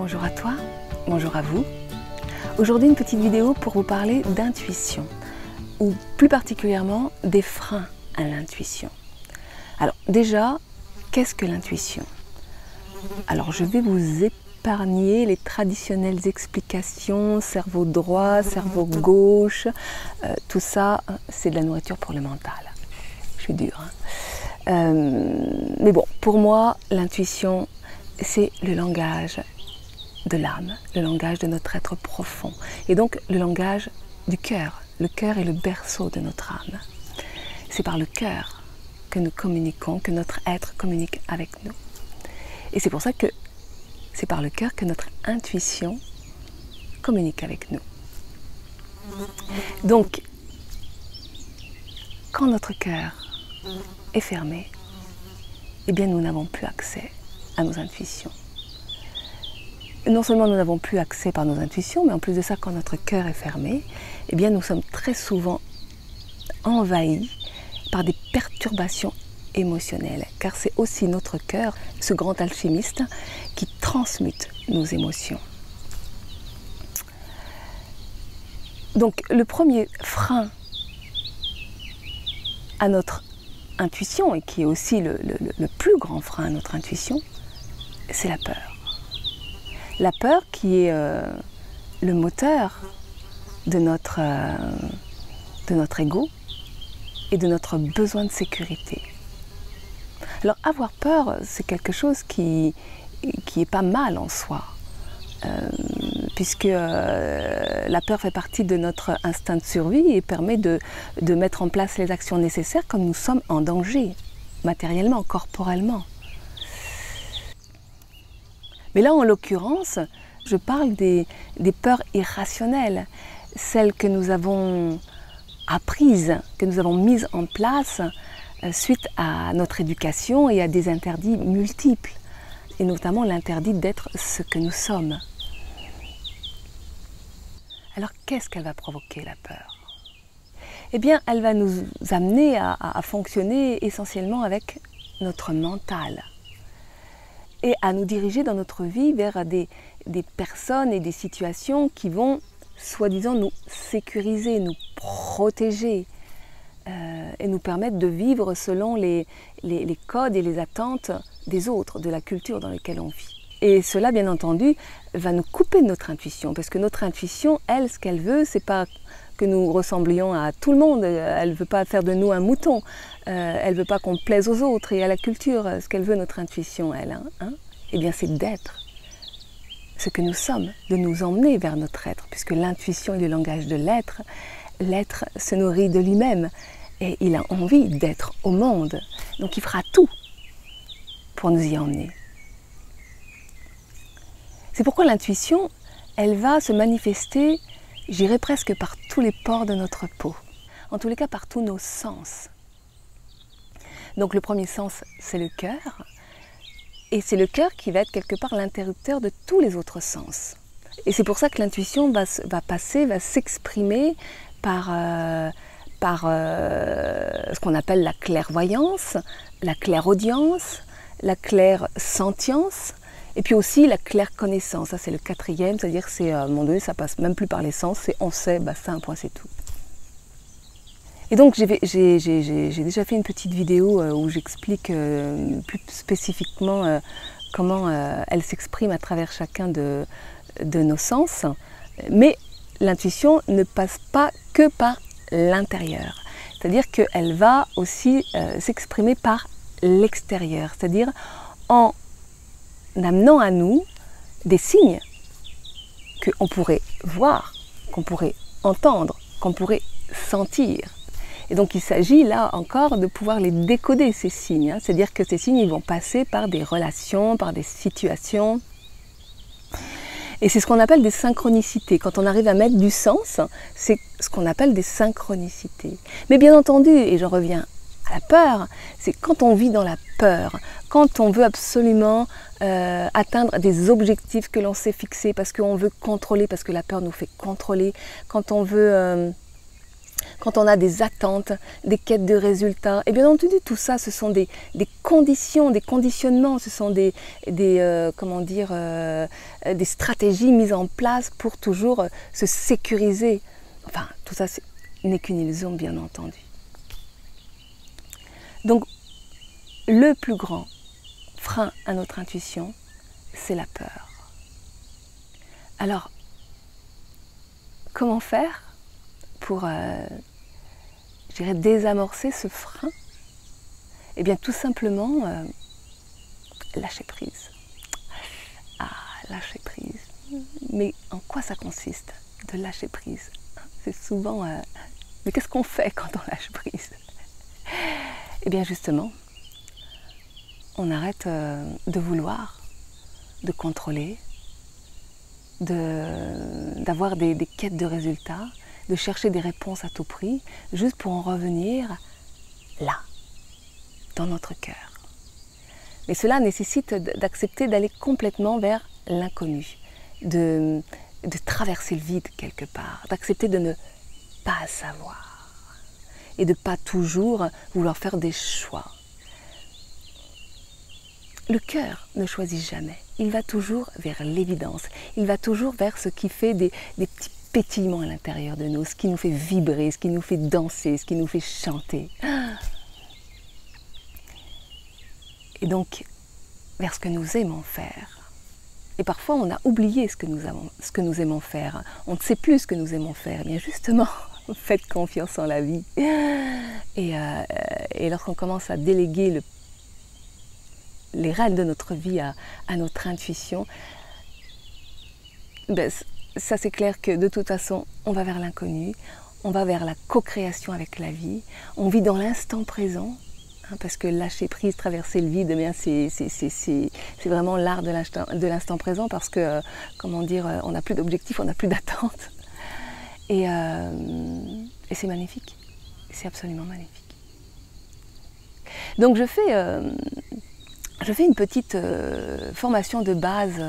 Bonjour à toi, bonjour à vous. Aujourd'hui une petite vidéo pour vous parler d'intuition, ou plus particulièrement des freins à l'intuition. Alors déjà, qu'est-ce que l'intuition? Alors je vais vous épargner les traditionnelles explications, cerveau droit, cerveau gauche, tout ça c'est de la nourriture pour le mental. Je suis dure. Mais bon, pour moi, l'intuition, c'est le langage de l'âme, le langage de notre être profond. Et donc, le langage du cœur. Le cœur est le berceau de notre âme. C'est par le cœur que nous communiquons, que notre être communique avec nous. Et c'est pour ça que c'est par le cœur que notre intuition communique avec nous. Donc, quand notre cœur est fermé, eh bien nous n'avons plus accès à nos intuitions. Non seulement nous n'avons plus accès par nos intuitions, mais en plus de ça, quand notre cœur est fermé, eh bien nous sommes très souvent envahis par des perturbations émotionnelles, car c'est aussi notre cœur, ce grand alchimiste, qui transmute nos émotions. Donc le premier frein à notre intuition, et qui est aussi le plus grand frein à notre intuition, c'est la peur. La peur qui est le moteur de notre ego et de notre besoin de sécurité. Alors avoir peur, c'est quelque chose qui est pas mal en soi, puisque la peur fait partie de notre instinct de survie et permet de mettre en place les actions nécessaires quand nous sommes en danger, matériellement, corporellement. Mais là, en l'occurrence, je parle des peurs irrationnelles, celles que nous avons apprises, que nous avons mises en place suite à notre éducation et à des interdits multiples, et notamment l'interdit d'être ce que nous sommes. Alors, qu'est-ce qu'elle va provoquer, la peur? Eh bien, elle va nous amener à fonctionner essentiellement avec notre mental, et à nous diriger dans notre vie vers des personnes et des situations qui vont, soi-disant, nous sécuriser, nous protéger et nous permettre de vivre selon les codes et les attentes des autres, de la culture dans laquelle on vit. Et cela, bien entendu, va nous couper de notre intuition, parce que notre intuition, elle, ce qu'elle veut, c'est pas que nous ressemblions à tout le monde, elle ne veut pas faire de nous un mouton, elle ne veut pas qu'on plaise aux autres et à la culture. Ce qu'elle veut, notre intuition, elle, eh bien c'est d'être ce que nous sommes, de nous emmener vers notre être, puisque l'intuition est le langage de l'être. L'être se nourrit de lui-même et il a envie d'être au monde, donc il fera tout pour nous y emmener. C'est pourquoi l'intuition, elle va se manifester, j'irais presque par tous les pores de notre peau, en tous les cas par tous nos sens. Donc le premier sens, c'est le cœur, et c'est le cœur qui va être quelque part l'interrupteur de tous les autres sens. Et c'est pour ça que l'intuition va s'exprimer par ce qu'on appelle la clairvoyance, la clairaudience, la clairsentience, et puis aussi la clairconnaissance. Ça c'est le quatrième, c'est-à-dire que c'est à un moment donné, ça passe même plus par les sens, c'est on sait, basta, un point, c'est tout. Et donc j'ai déjà fait une petite vidéo où j'explique plus spécifiquement comment elle s'exprime à travers chacun de nos sens. Mais l'intuition ne passe pas que par l'intérieur. C'est-à-dire qu'elle va aussi s'exprimer par l'extérieur. C'est-à-dire en amenant à nous des signes qu'on pourrait voir, qu'on pourrait entendre, qu'on pourrait sentir. Et donc il s'agit là encore de pouvoir les décoder, ces signes. C'est-à-dire que ces signes, ils vont passer par des relations, par des situations. Et c'est ce qu'on appelle des synchronicités. Quand on arrive à mettre du sens, c'est ce qu'on appelle des synchronicités. Mais bien entendu, et je reviens à la peur, c'est quand on vit dans la peur, quand on veut absolument atteindre des objectifs que l'on s'est fixés, parce qu'on veut contrôler, parce que la peur nous fait contrôler, quand on veut quand on a des attentes, des quêtes de résultats. Et bien entendu, tout ça, ce sont des conditions, des conditionnements, ce sont des stratégies mises en place pour toujours se sécuriser. Enfin, tout ça n'est qu'une illusion, bien entendu. Donc, le plus grand frein à notre intuition, c'est la peur. Alors, comment faire pour désamorcer ce frein? Eh bien, tout simplement, lâcher prise. Ah, lâcher prise. Mais en quoi ça consiste de lâcher prise? C'est souvent... mais qu'est-ce qu'on fait quand on lâche prise? Eh bien, justement, on arrête de vouloir, de contrôler, d'avoir des quêtes de résultats, de chercher des réponses à tout prix, juste pour en revenir là, dans notre cœur. Mais cela nécessite d'accepter d'aller complètement vers l'inconnu, de traverser le vide quelque part, d'accepter de ne pas savoir et de ne pas toujours vouloir faire des choix. Le cœur ne choisit jamais, il va toujours vers l'évidence, il va toujours vers ce qui fait des petits pétillements à l'intérieur de nous, ce qui nous fait vibrer, ce qui nous fait danser, ce qui nous fait chanter. Et donc, vers ce que nous aimons faire. Et parfois, on a oublié ce que nous aimons faire. On ne sait plus ce que nous aimons faire. Eh bien justement, faites confiance en la vie. Et lorsqu'on commence à déléguer les rênes de notre vie à notre intuition, ben, ça c'est clair que de toute façon, on va vers l'inconnu, on va vers la co-création avec la vie, on vit dans l'instant présent, hein, parce que lâcher prise, traverser le vide, eh c'est vraiment l'art de l'instant présent, parce que, on n'a plus d'objectif, on n'a plus d'attente. Et c'est magnifique, c'est absolument magnifique. Donc je fais une petite formation de base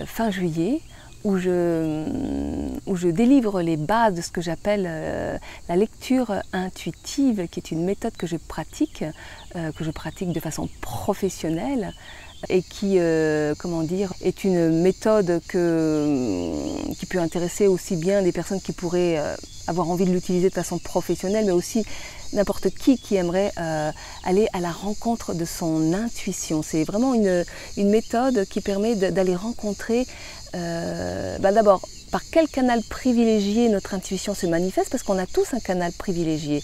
fin juillet où je délivre les bases de ce que j'appelle la lecture intuitive, qui est une méthode que je pratique de façon professionnelle et qui est une méthode qui peut intéresser aussi bien des personnes qui pourraient avoir envie de l'utiliser de façon professionnelle, mais aussi n'importe qui aimerait aller à la rencontre de son intuition. C'est vraiment une méthode qui permet d'aller rencontrer d'abord par quel canal privilégié notre intuition se manifeste, parce qu'on a tous un canal privilégié.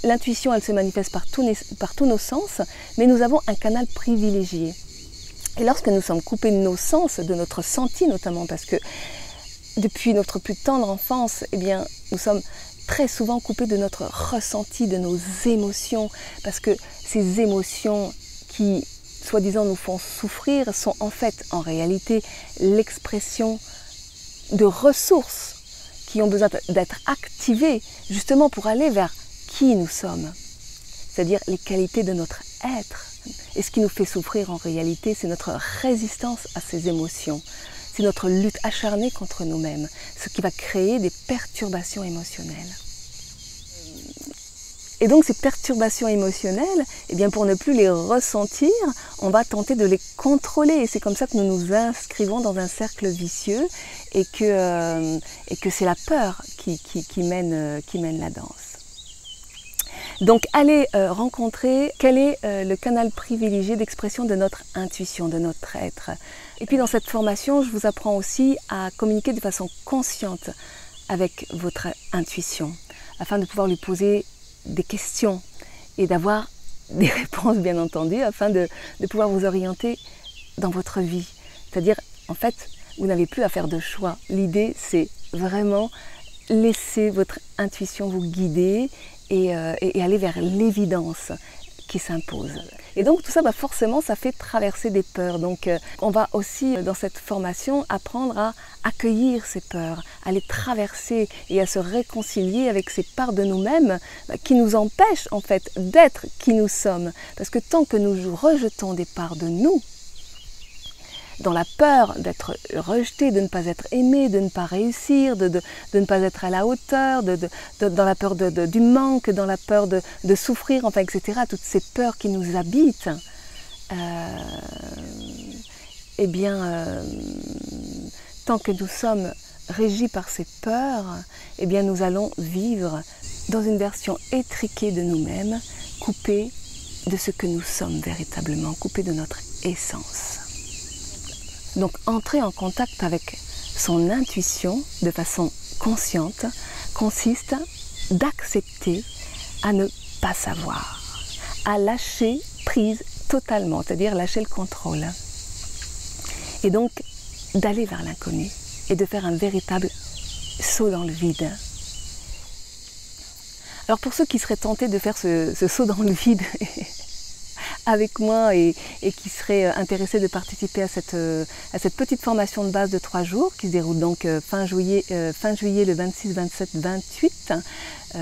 L'intuition, elle se manifeste par tous nos sens, mais nous avons un canal privilégié. Et lorsque nous sommes coupés de nos sens, de notre senti notamment, parce que depuis notre plus tendre enfance, eh bien, nous sommes très souvent coupés de notre ressenti, de nos émotions, parce que ces émotions qui, soi-disant, nous font souffrir, sont en fait, en réalité, l'expression de ressources qui ont besoin d'être activées, justement pour aller vers qui nous sommes, c'est-à-dire les qualités de notre être. Et ce qui nous fait souffrir en réalité, c'est notre résistance à ces émotions. C'est notre lutte acharnée contre nous-mêmes, ce qui va créer des perturbations émotionnelles. Et donc ces perturbations émotionnelles, eh bien pour ne plus les ressentir, on va tenter de les contrôler. Et c'est comme ça que nous nous inscrivons dans un cercle vicieux et que c'est la peur qui mène la danse. Donc allez rencontrer quel est le canal privilégié d'expression de notre intuition, de notre être. Et puis dans cette formation, je vous apprends aussi à communiquer de façon consciente avec votre intuition, afin de pouvoir lui poser des questions et d'avoir des réponses bien entendu, afin de pouvoir vous orienter dans votre vie. C'est-à-dire, en fait, vous n'avez plus à faire de choix. L'idée, c'est vraiment laisser votre intuition vous guider et aller vers l'évidence qui s'impose. Et donc tout ça, forcément, ça fait traverser des peurs. Donc on va aussi, dans cette formation, apprendre à accueillir ces peurs, à les traverser et à se réconcilier avec ces parts de nous-mêmes qui nous empêchent en fait d'être qui nous sommes. Parce que tant que nous rejetons des parts de nous, dans la peur d'être rejeté, de ne pas être aimé, de ne pas réussir, de ne pas être à la hauteur, dans la peur du manque, dans la peur de souffrir, enfin, etc. Toutes ces peurs qui nous habitent, eh bien, tant que nous sommes régis par ces peurs, eh bien, nous allons vivre dans une version étriquée de nous-mêmes, coupée de ce que nous sommes véritablement, coupée de notre essence. Donc, entrer en contact avec son intuition de façon consciente consiste d'accepter à ne pas savoir, à lâcher prise totalement, c'est-à-dire lâcher le contrôle. Et donc, d'aller vers l'inconnu et de faire un véritable saut dans le vide. Alors pour ceux qui seraient tentés de faire ce saut dans le vide avec moi et qui seraient intéressés de participer à cette petite formation de base de 3 jours qui se déroule donc fin juillet le 26, 27, 28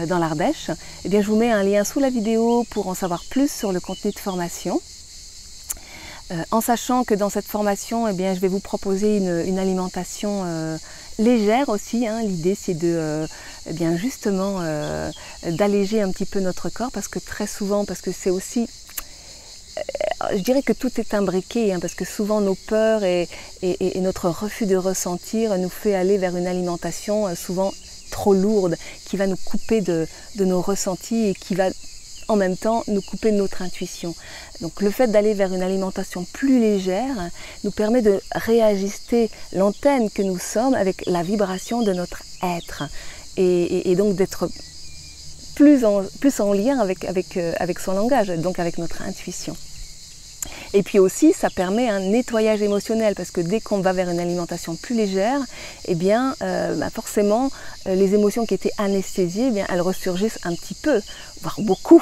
dans l'Ardèche, eh bien je vous mets un lien sous la vidéo pour en savoir plus sur le contenu de formation. En sachant que dans cette formation, eh bien, je vais vous proposer une alimentation légère aussi. Hein. L'idée, c'est de, eh bien, justement d'alléger un petit peu notre corps, parce que très souvent, parce que c'est aussi, je dirais que tout est imbriqué, hein, parce que souvent nos peurs et notre refus de ressentir nous fait aller vers une alimentation souvent trop lourde, qui va nous couper de nos ressentis et qui va en même temps nous couper de notre intuition. Donc le fait d'aller vers une alimentation plus légère nous permet de réajuster l'antenne que nous sommes avec la vibration de notre être et donc d'être plus en lien avec son langage, donc avec notre intuition. Et puis aussi, ça permet un nettoyage émotionnel, parce que dès qu'on va vers une alimentation plus légère, eh bien, forcément, les émotions qui étaient anesthésiées, eh bien, elles ressurgissent un petit peu, voire beaucoup.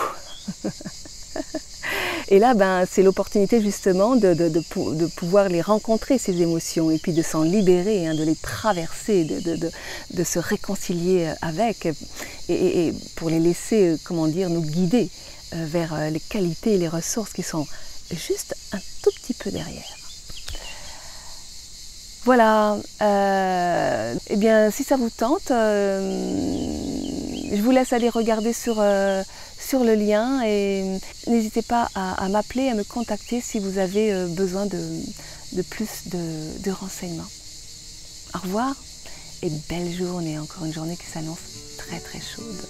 Et là, c'est l'opportunité justement de pouvoir les rencontrer, ces émotions, et puis de s'en libérer, hein, de les traverser, de se réconcilier avec, et pour les laisser, comment dire, nous guider vers les qualités et les ressources qui sont juste un tout petit peu derrière. Voilà, eh bien si ça vous tente, je vous laisse aller regarder sur le lien et n'hésitez pas à m'appeler, à me contacter si vous avez besoin de plus de renseignements. Au revoir et belle journée, encore une journée qui s'annonce très très chaude.